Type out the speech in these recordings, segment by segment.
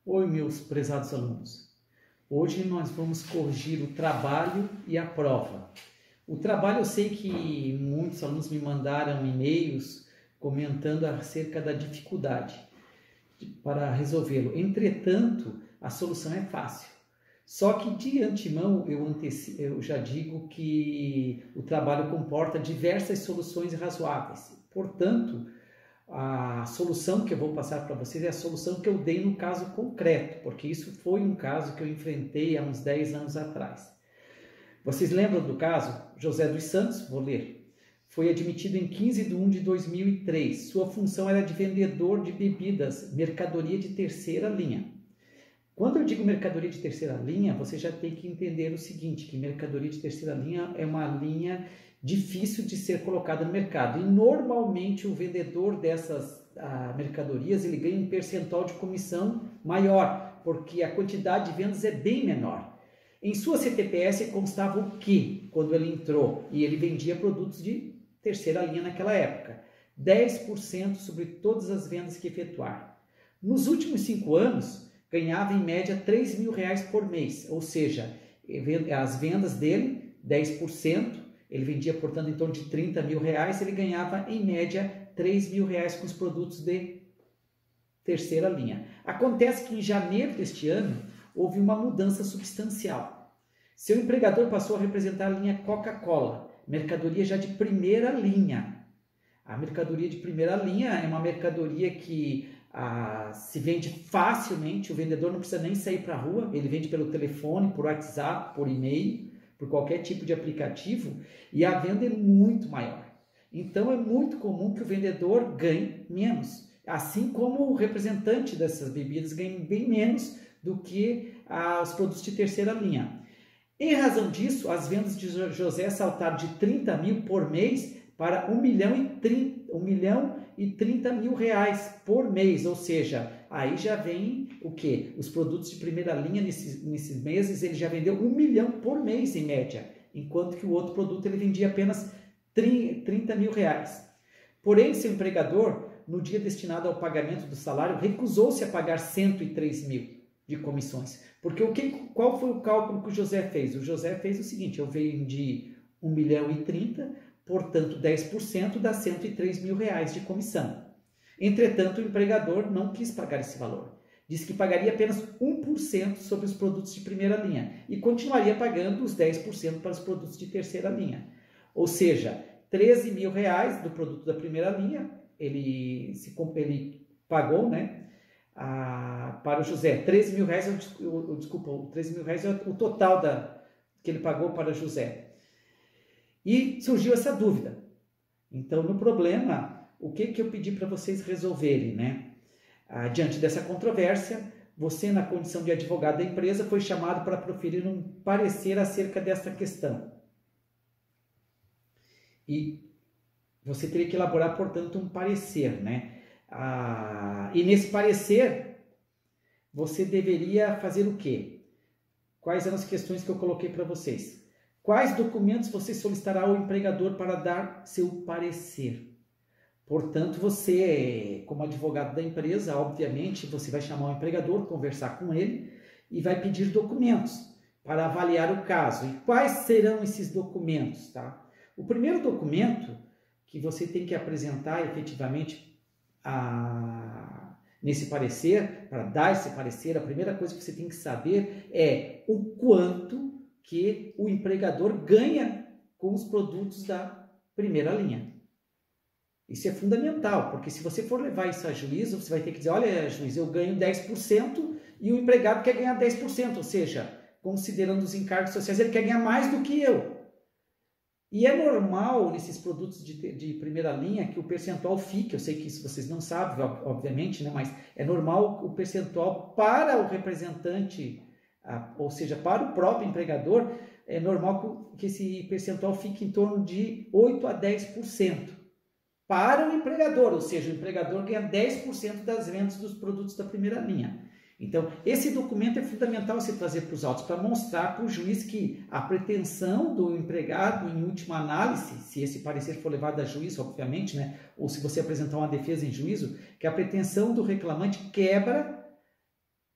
Oi, meus prezados alunos. Hoje nós vamos corrigir o trabalho e a prova. O trabalho, eu sei que muitos alunos me mandaram e-mails comentando acerca da dificuldade para resolvê-lo. Entretanto, a solução é fácil. Só que de antemão eu já digo que o trabalho comporta diversas soluções razoáveis. Portanto, a solução que eu vou passar para vocês é a solução que eu dei no caso concreto, porque isso foi um caso que eu enfrentei há uns 10 anos atrás. Vocês lembram do caso? José dos Santos, vou ler. Foi admitido em 15 de 1 de 2003. Sua função era de vendedor de bebidas, mercadoria de terceira linha. Quando eu digo mercadoria de terceira linha, você já tem que entender o seguinte, que mercadoria de terceira linha é uma linha difícil de ser colocada no mercado. E normalmente o vendedor dessas mercadorias ele ganha um percentual de comissão maior, porque a quantidade de vendas é bem menor. Em sua CTPS constava o que quando ele entrou? E ele vendia produtos de terceira linha naquela época. 10% sobre todas as vendas que efetuar. Nos últimos 5 anos, ganhava em média R$3.000 por mês, ou seja, as vendas dele, 10%, ele vendia, portanto, em torno de R$30.000, ele ganhava em média R$3.000 com os produtos de terceira linha. Acontece que em janeiro deste ano, houve uma mudança substancial. Seu empregador passou a representar a linha Coca-Cola, mercadoria já de primeira linha. A mercadoria de primeira linha é uma mercadoria que se vende facilmente, o vendedor não precisa nem sair para a rua, ele vende pelo telefone, por WhatsApp, por e-mail, por qualquer tipo de aplicativo, e a venda é muito maior. Então é muito comum que o vendedor ganhe menos, assim como o representante dessas bebidas ganhe bem menos do que os produtos de terceira linha. Em razão disso, as vendas de José saltaram de 30 mil por mês para 1.030 mil reais por mês, ou seja, aí já vem o quê? Os produtos de primeira linha nesses meses ele já vendeu 1 milhão por mês em média, enquanto que o outro produto ele vendia apenas 30 mil reais. Porém, seu empregador, no dia destinado ao pagamento do salário, recusou-se a pagar 103 mil de comissões, porque qual foi o cálculo que o José fez? O José fez o seguinte, eu vendi 1 milhão e 30, portanto 10% dá 103 mil reais de comissão. Entretanto, o empregador não quis pagar esse valor. Disse que pagaria apenas 1% sobre os produtos de primeira linha e continuaria pagando os 10% para os produtos de terceira linha. Ou seja, 13 mil reais do produto da primeira linha, ele pagou, né? Para o José, 13 mil reais, desculpa, 13 mil reais é o total que ele pagou para o José. E surgiu essa dúvida. Então, no problema, o que eu pedi para vocês resolverem, né? Diante dessa controvérsia, você, na condição de advogado da empresa, foi chamado para proferir um parecer acerca dessa questão. E você teria que elaborar, portanto, um parecer, né? E nesse parecer, você deveria fazer o quê? Quais eram as questões que eu coloquei para vocês? Quais documentos você solicitará ao empregador para dar seu parecer? Portanto, você, como advogado da empresa, obviamente, você vai chamar o empregador, conversar com ele e vai pedir documentos para avaliar o caso. E quais serão esses documentos, tá? O primeiro documento que você tem que apresentar efetivamente nesse parecer, para dar esse parecer, a primeira coisa que você tem que saber é o quanto que o empregador ganha com os produtos da primeira linha. Isso é fundamental, porque se você for levar isso a juízo, você vai ter que dizer, olha, juiz, eu ganho 10% e o empregado quer ganhar 10%, ou seja, considerando os encargos sociais, ele quer ganhar mais do que eu. E é normal nesses produtos de primeira linha que o percentual fique, eu sei que isso vocês não sabem, obviamente, né? Mas é normal o percentual para o representante, ou seja, para o próprio empregador, é normal que esse percentual fique em torno de 8 a 10%. Para o empregador, ou seja, o empregador ganha 10% das vendas dos produtos da primeira linha. Então, esse documento é fundamental você trazer para os autos, para mostrar para o juiz que a pretensão do empregado, em última análise, se esse parecer for levado a juízo, obviamente, né, ou se você apresentar uma defesa em juízo, que a pretensão do reclamante quebra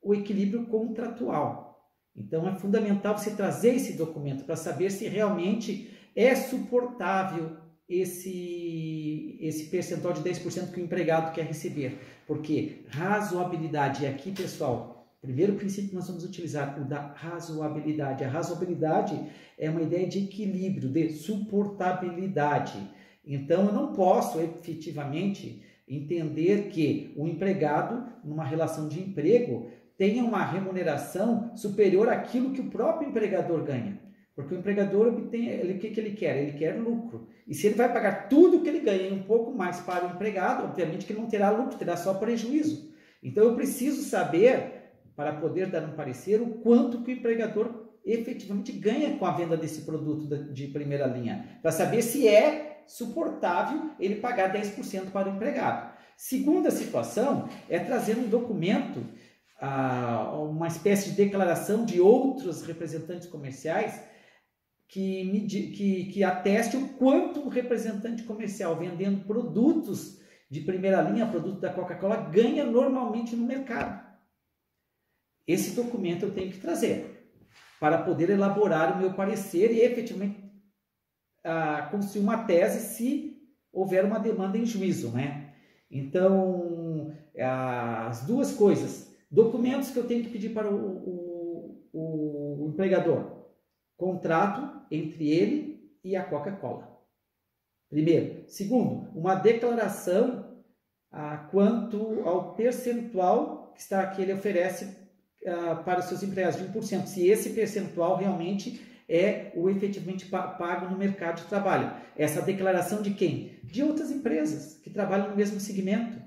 o equilíbrio contratual. Então, é fundamental você trazer esse documento para saber se realmente é suportável esse percentual de 10% que o empregado quer receber. Porque razoabilidade, e aqui, pessoal, primeiro princípio que nós vamos utilizar, o da razoabilidade. A razoabilidade é uma ideia de equilíbrio, de suportabilidade. Então, eu não posso efetivamente entender que o empregado, numa relação de emprego, tenha uma remuneração superior àquilo que o próprio empregador ganha. Porque o empregador obtém, o que ele quer? Ele quer lucro. E se ele vai pagar tudo o que ele ganha e um pouco mais para o empregado, obviamente que ele não terá lucro, terá só prejuízo. Então eu preciso saber, para poder dar um parecer, o quanto que o empregador efetivamente ganha com a venda desse produto de primeira linha, para saber se é suportável ele pagar 10% para o empregado. Segunda situação é trazer um documento, uma espécie de declaração de outros representantes comerciais que ateste o quanto o representante comercial vendendo produtos de primeira linha, produto da Coca-Cola, ganha normalmente no mercado. Esse documento eu tenho que trazer para poder elaborar o meu parecer e efetivamente construir uma tese se houver uma demanda em juízo, né? Então, as duas coisas. Documentos que eu tenho que pedir para o empregador. Contrato entre ele e a Coca-Cola. Primeiro. Segundo, uma declaração quanto ao percentual que ele oferece para os seus empregados de 1%. Se esse percentual realmente é o efetivamente pago no mercado de trabalho. Essa declaração de quem? De outras empresas que trabalham no mesmo segmento.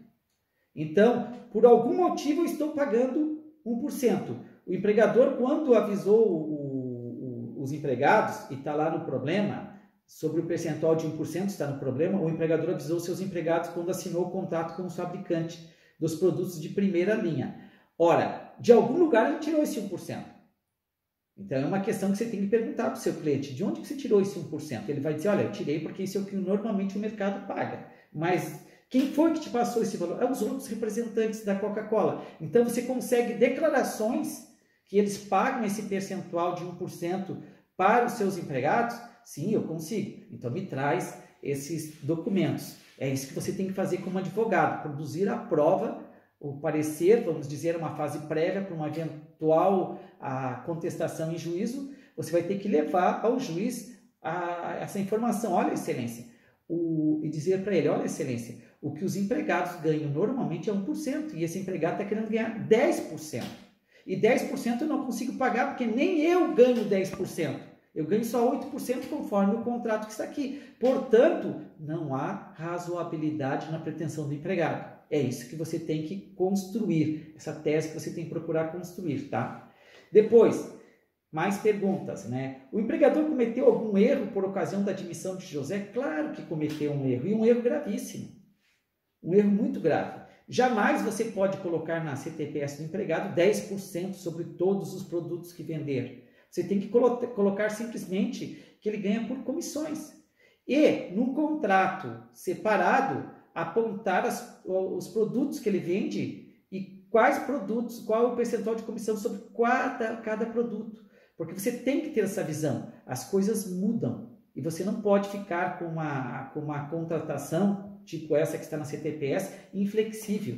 Então, por algum motivo eu estou pagando 1%. O empregador, quando avisou os empregados, e está lá no problema, sobre o percentual de 1% está no problema, o empregador avisou seus empregados quando assinou o contrato com o fabricante dos produtos de primeira linha. Ora, de algum lugar ele tirou esse 1%. Então é uma questão que você tem que perguntar para o seu cliente, de onde que você tirou esse 1%? Ele vai dizer, olha, eu tirei porque isso é o que normalmente o mercado paga. Mas quem foi que te passou esse valor? É os outros representantes da Coca-Cola. Então você consegue declarações que eles pagam esse percentual de 1% para os seus empregados? Sim, eu consigo. Então me traz esses documentos. É isso que você tem que fazer como advogado, produzir a prova, o parecer, vamos dizer, uma fase prévia para uma eventual contestação em juízo. Você vai ter que levar ao juiz essa informação. Olha, excelência, e dizer para ele, olha, excelência, o que os empregados ganham normalmente é 1%, e esse empregado está querendo ganhar 10%. E 10% eu não consigo pagar, porque nem eu ganho 10%. Eu ganho só 8% conforme o contrato que está aqui. Portanto, não há razoabilidade na pretensão do empregado. É isso que você tem que construir, essa tese que você tem que procurar construir, tá? Depois, mais perguntas, né? O empregador cometeu algum erro por ocasião da admissão de José? Claro que cometeu um erro, e um erro gravíssimo. Um erro muito grave. Jamais você pode colocar na CTPS do empregado 10% sobre todos os produtos que vender. Você tem que colocar simplesmente que ele ganha por comissões. E, num contrato separado, apontar os produtos que ele vende e quais produtos, qual é o percentual de comissão sobre cada produto. Porque você tem que ter essa visão. As coisas mudam e você não pode ficar com uma contratação, tipo essa que está na CTPS, inflexível.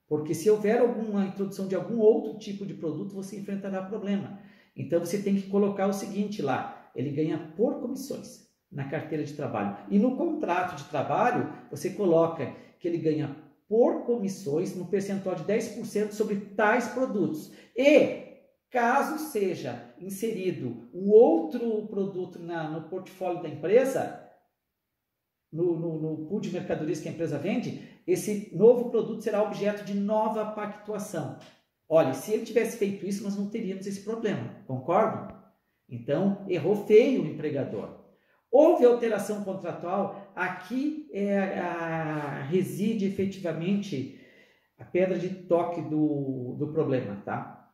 Porque se houver alguma introdução de algum outro tipo de produto, você enfrentará problema. Então você tem que colocar o seguinte lá, ele ganha por comissões na carteira de trabalho. E no contrato de trabalho, você coloca que ele ganha por comissões no percentual de 10% sobre tais produtos. E, caso seja inserido um outro produto no portfólio da empresa, no pool de mercadorias que a empresa vende, esse novo produto será objeto de nova pactuação. Olha, se ele tivesse feito isso, nós não teríamos esse problema, concordam? Então, errou feio o empregador. Houve alteração contratual, aqui reside efetivamente a pedra de toque do problema, tá?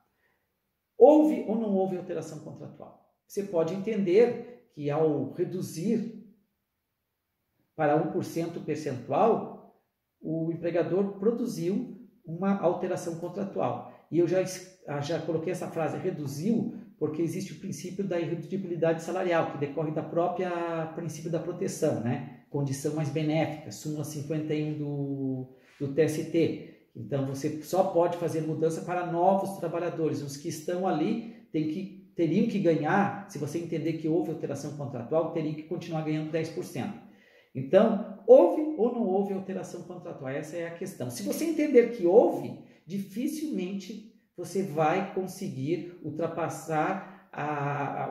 Houve ou não houve alteração contratual? Você pode entender que ao reduzir para 1% percentual, o empregador produziu uma alteração contratual. e eu já coloquei essa frase, reduziu, porque existe o princípio da irredutibilidade salarial, que decorre da própria princípio da proteção, né? Condição mais benéfica, súmula 51 do TST. Então, você só pode fazer mudança para novos trabalhadores. Os que estão ali teriam que ganhar, se você entender que houve alteração contratual, teriam que continuar ganhando 10%. Então, houve ou não houve alteração contratual? Essa é a questão. Se você entender que houve, dificilmente você vai conseguir ultrapassar,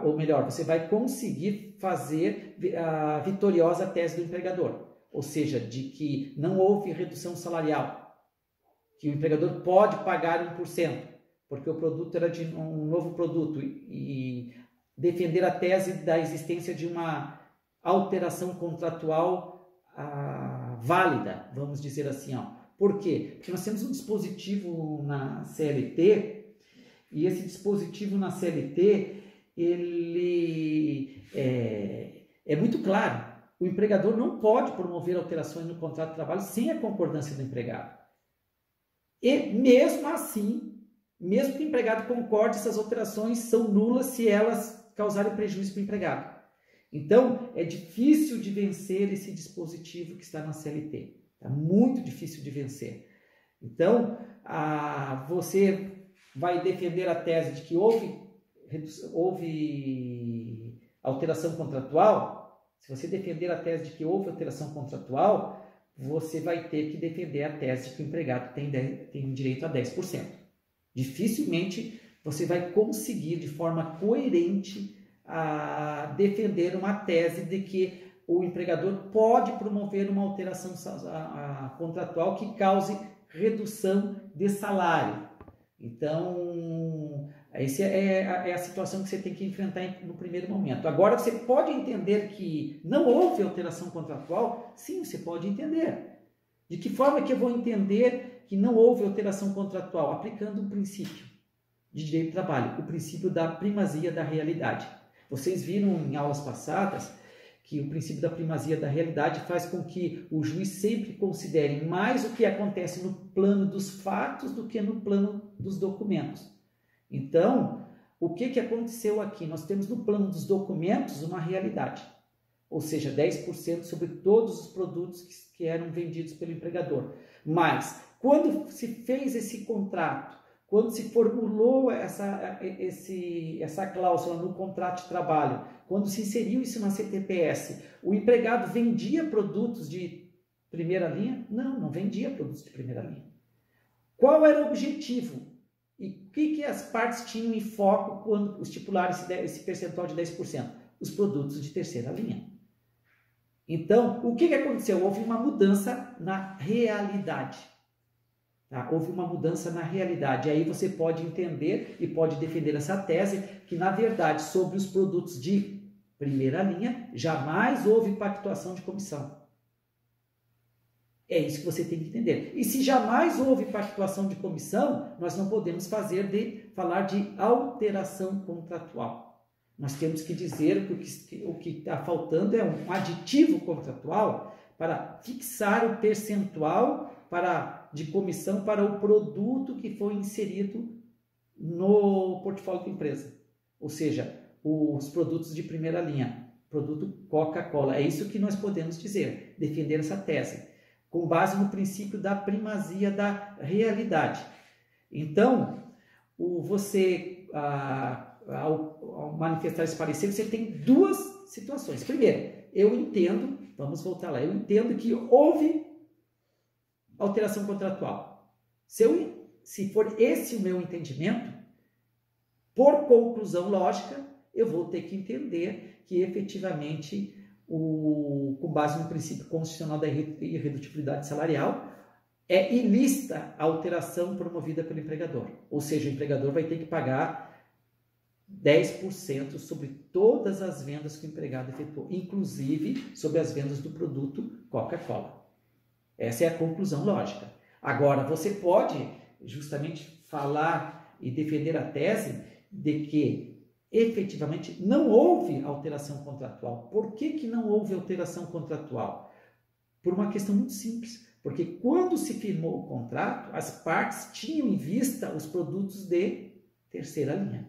ou melhor, você vai conseguir fazer a vitoriosa tese do empregador. Ou seja, de que não houve redução salarial, que o empregador pode pagar 1%, porque o produto era de um novo produto, e defender a tese da existência de uma alteração contratual válida, vamos dizer assim. Por quê? Porque nós temos um dispositivo na CLT, e esse dispositivo na CLT, ele é muito claro. O empregador não pode promover alterações no contrato de trabalho sem a concordância do empregado. E mesmo assim, mesmo que o empregado concorde, essas alterações são nulas se elas causarem prejuízo para o empregado. Então, é difícil de vencer esse dispositivo que está na CLT. É muito difícil de vencer. Então, você vai defender a tese de que houve alteração contratual. Se você defender a tese de que houve alteração contratual, você vai ter que defender a tese de que o empregado tem direito a 10%. Dificilmente você vai conseguir, de forma coerente, defender uma tese de que o empregador pode promover uma alteração contratual que cause redução de salário. Então, essa é a situação que você tem que enfrentar no primeiro momento. Agora, você pode entender que não houve alteração contratual? Sim, você pode entender. De que forma que eu vou entender que não houve alteração contratual? Aplicando um princípio de direito do trabalho, o princípio da primazia da realidade. Vocês viram em aulas passadas que o princípio da primazia da realidade faz com que o juiz sempre considere mais o que acontece no plano dos fatos do que no plano dos documentos. Então, o que aconteceu aqui? Nós temos no plano dos documentos uma realidade, ou seja, 10% sobre todos os produtos que eram vendidos pelo empregador. Mas, quando se fez esse contrato, quando se formulou essa cláusula no contrato de trabalho, quando se inseriu isso na CTPS, o empregado vendia produtos de primeira linha? Não, não vendia produtos de primeira linha. Qual era o objetivo? E o que as partes tinham em foco quando estipularam esse percentual de 10%? Os produtos de terceira linha. Então, o que aconteceu? Houve uma mudança na realidade. Houve uma mudança na realidade. Aí você pode entender e pode defender essa tese que, na verdade, sobre os produtos de primeira linha, jamais houve pactuação de comissão. É isso que você tem que entender. E se jamais houve pactuação de comissão, nós não podemos falar de alteração contratual. Nós temos que dizer que o que está faltando é um aditivo contratual para fixar o percentual de comissão para o produto que foi inserido no portfólio da empresa. Ou seja, os produtos de primeira linha, produto Coca-Cola. É isso que nós podemos dizer, defender essa tese, com base no princípio da primazia da realidade. Então, ao manifestar esse parecer, você tem duas situações. Primeiro, eu entendo, vamos voltar lá, eu entendo que houve alteração contratual. Se for esse o meu entendimento, por conclusão lógica, eu vou ter que entender que efetivamente, com base no princípio constitucional da irredutibilidade salarial, é ilícita a alteração promovida pelo empregador. Ou seja, o empregador vai ter que pagar 10% sobre todas as vendas que o empregado efetuou, inclusive sobre as vendas do produto Coca-Cola. Essa é a conclusão lógica. Agora, você pode justamente falar e defender a tese de que efetivamente não houve alteração contratual. Por que não houve alteração contratual? Por uma questão muito simples. Porque quando se firmou o contrato, as partes tinham em vista os produtos de terceira linha.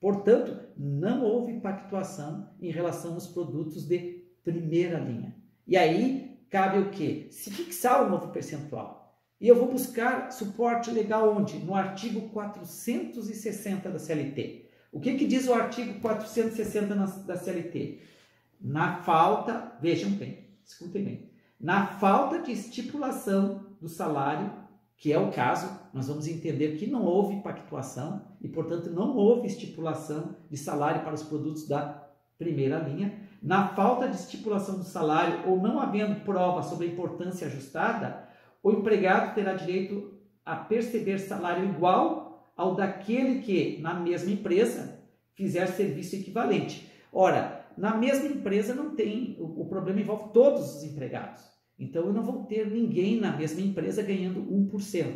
Portanto, não houve pactuação em relação aos produtos de primeira linha. E aí, cabe o quê? Se fixar o novo percentual. E eu vou buscar suporte legal onde? No artigo 460 da CLT. O que diz o artigo 460 da CLT? Na falta, vejam bem, escutem bem, na falta de estipulação do salário, que é o caso, nós vamos entender que não houve pactuação e, portanto, não houve estipulação de salário para os produtos da primeira linha. Na falta de estipulação do salário ou não havendo prova sobre a importância ajustada, o empregado terá direito a perceber salário igual ao daquele que, na mesma empresa, fizer serviço equivalente. Ora, na mesma empresa não tem, o problema envolve todos os empregados. Então, eu não vou ter ninguém na mesma empresa ganhando 1%.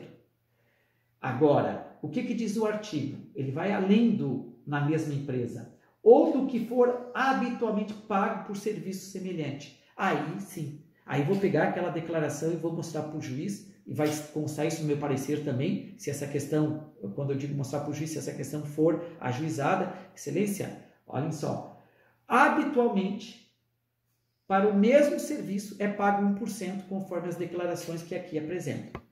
Agora, o que diz o artigo? Ele vai além do na mesma empresa. Ou do que for habitualmente pago por serviço semelhante. Aí, sim. Aí vou pegar aquela declaração e vou mostrar para o juiz, e vai constar isso no meu parecer também, se essa questão, quando eu digo mostrar para o juiz, se essa questão for ajuizada. Excelência, olhem só. Habitualmente, para o mesmo serviço é pago 1%, conforme as declarações que aqui apresento.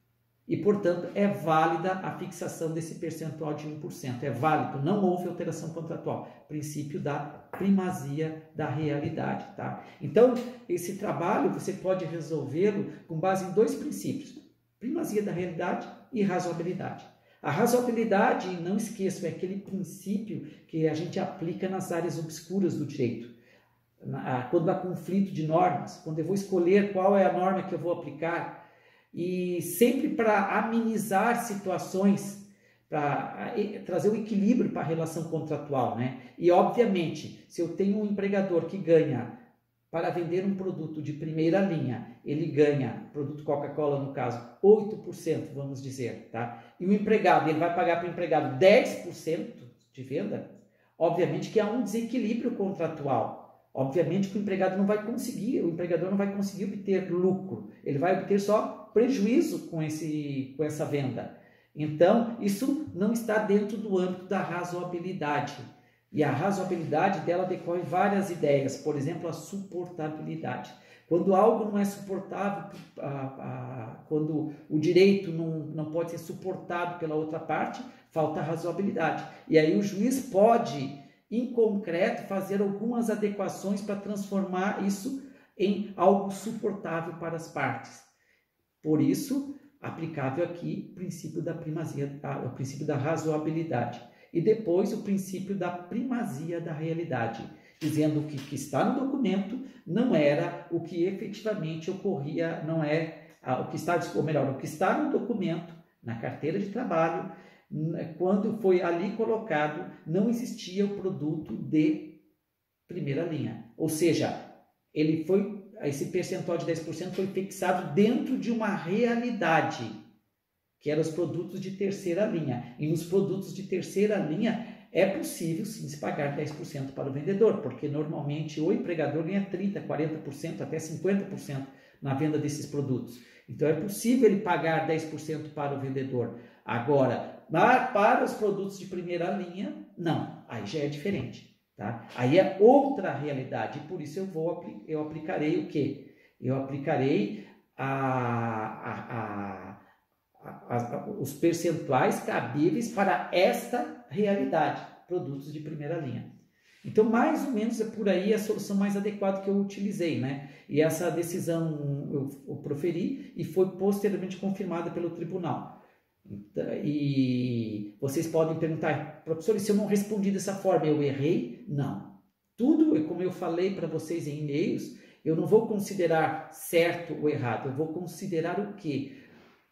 E, portanto, é válida a fixação desse percentual de 1%. É válido, não houve alteração contratual. Princípio da primazia da realidade. Tá? Então, esse trabalho você pode resolvê-lo com base em dois princípios. Primazia da realidade e razoabilidade. A razoabilidade, não esqueçam, é aquele princípio que a gente aplica nas áreas obscuras do direito. Quando há conflito de normas, quando eu vou escolher qual é a norma que eu vou aplicar, e sempre para amenizar situações, para trazer o equilíbrio para a relação contratual, né? E, obviamente, se eu tenho um empregador que ganha, para vender um produto de primeira linha, ele ganha, produto Coca-Cola no caso, 8%, vamos dizer, tá? E o empregado, ele vai pagar para o empregado 10% de venda, obviamente que há um desequilíbrio contratual. Obviamente que o empregado não vai conseguir, o empregador não vai conseguir obter lucro, ele vai obter só prejuízo com essa venda. Então, isso não está dentro do âmbito da razoabilidade. E a razoabilidade dela decorre várias ideias, por exemplo, a suportabilidade. Quando algo não é suportável, quando o direito não pode ser suportado pela outra parte, falta razoabilidade. E aí o juiz pode, em concreto, fazer algumas adequações para transformar isso em algo suportável para as partes. Por isso, aplicável aqui o princípio da primazia, o princípio da razoabilidade. E depois o princípio da primazia da realidade, dizendo que o que está no documento não era o que efetivamente ocorria, não é o que está, ou melhor, o que está no documento, na carteira de trabalho, quando foi ali colocado, não existia o produto de primeira linha. Ou seja, esse percentual de 10% foi fixado dentro de uma realidade, que eram os produtos de terceira linha. E nos produtos de terceira linha é possível sim se pagar 10% para o vendedor, porque normalmente o empregador ganha 30%, 40%, até 50% na venda desses produtos. Então é possível ele pagar 10% para o vendedor. Agora, para os produtos de primeira linha, não, aí já é diferente. Tá? Aí é outra realidade, e por isso eu aplicarei o quê? Eu aplicarei os percentuais cabíveis para esta realidade, produtos de primeira linha. Então, mais ou menos é por aí a solução mais adequada que eu utilizei, né? E essa decisão eu proferi e foi posteriormente confirmada pelo tribunal. E vocês podem perguntar, professor, e se eu não respondi dessa forma, eu errei? Não. Tudo, como eu falei para vocês em e-mails, eu não vou considerar certo ou errado, eu vou considerar o quê?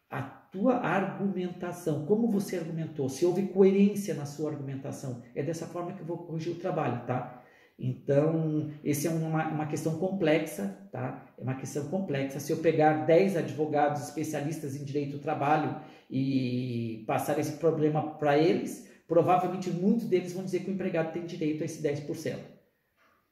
A tua argumentação, como você argumentou, se houve coerência na sua argumentação. É dessa forma que eu vou corrigir o trabalho, tá? Então, essa é uma questão complexa, tá? É uma questão complexa. Se eu pegar 10 advogados especialistas em direito do trabalho e passar esse problema para eles, provavelmente muitos deles vão dizer que o empregado tem direito a esse 10%.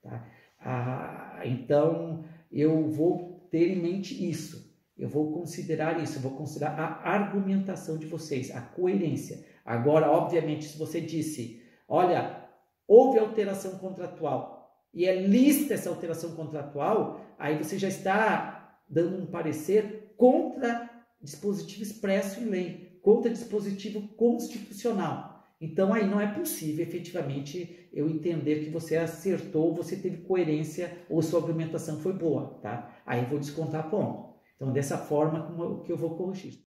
Tá? Então, eu vou ter em mente isso. eu vou considerar isso, eu vou considerar a argumentação de vocês, a coerência. Agora, obviamente, se você disse, olha, houve alteração contratual e é lista essa alteração contratual, aí você já está dando um parecer contra dispositivo expresso em lei, contra dispositivo constitucional. Então, aí não é possível, efetivamente, eu entender que você acertou, você teve coerência ou sua argumentação foi boa, tá? Aí eu vou descontar ponto. Então, dessa forma que eu vou corrigir.